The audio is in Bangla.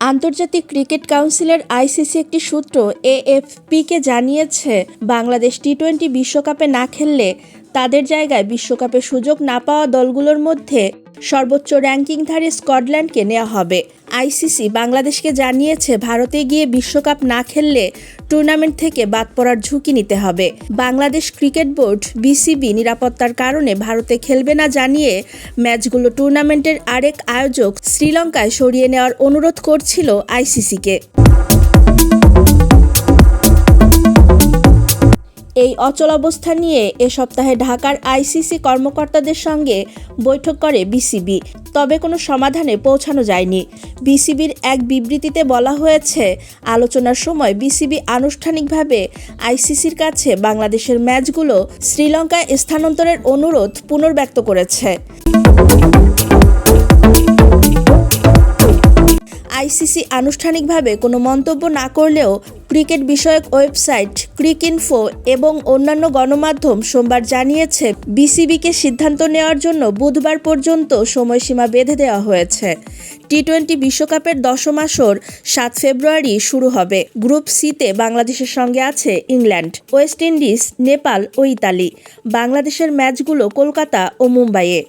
আন্তর্জাতিক ক্রিকেট কাউন্সিলের আইসিসি একটি সূত্র এএফপিকে জানিয়েছে, বাংলাদেশ টি-20 বিশ্বকাপে না খেললে তাদের জায়গায় বিশ্বকাপে সুযোগ না পাওয়া দলগুলোর মধ্যে সর্বোচ্চ র্যাঙ্কিংধারী স্কটল্যান্ডকে নেওয়া হবে। আইসিসি বাংলাদেশকে জানিয়েছে, ভারতে গিয়ে বিশ্বকাপ না খেললে টুর্নামেন্ট থেকে বাদ পড়ার ঝুঁকি নিতে হবে। বাংলাদেশ ক্রিকেট বোর্ড বিসিবি নিরাপত্তার কারণে ভারতে খেলবে না জানিয়ে ম্যাচগুলো টুর্নামেন্টের আরেক আয়োজক শ্রীলঙ্কায় সরিয়ে নেওয়ার অনুরোধ করছিল আইসিসিকে। এই অচলাবস্থা নিয়ে এ সপ্তাহে ঢাকার আইসিসি কর্মকর্তাদের সঙ্গে বৈঠক করে বিসিবি, তবে কোনো সমাধানে পৌঁছানো যায়নি। বিসিবির এক বিবৃতিতে বলা হয়েছে, আলোচনার সময় বিসিবি আনুষ্ঠানিকভাবে আইসিসির কাছে বাংলাদেশের ম্যাচগুলো শ্রীলঙ্কায় স্থানান্তরের অনুরোধ পুনর্ব্যক্ত করেছে। আইসিসি আনুষ্ঠানিকভাবে কোনো মন্তব্য না করলেও ক্রিকেট বিষয়ক ওয়েবসাইট ক্রিকইনফো এবং অন্যান্য গণমাধ্যম সোমবার জানিয়েছে, বিসিবিকে সিদ্ধান্ত নেওয়ার জন্য বুধবার পর্যন্ত সময়সীমা বেঁধে দেওয়া হয়েছে। টি-20 বিশ্বকাপের দশম আসর 7 ফেব্রুয়ারি শুরু হবে। গ্রুপ সিতে বাংলাদেশের সঙ্গে আছে ইংল্যান্ড, ওয়েস্ট ইন্ডিজ, নেপাল ও ইতালি। বাংলাদেশের ম্যাচগুলো কলকাতা ও মুম্বাইয়ে।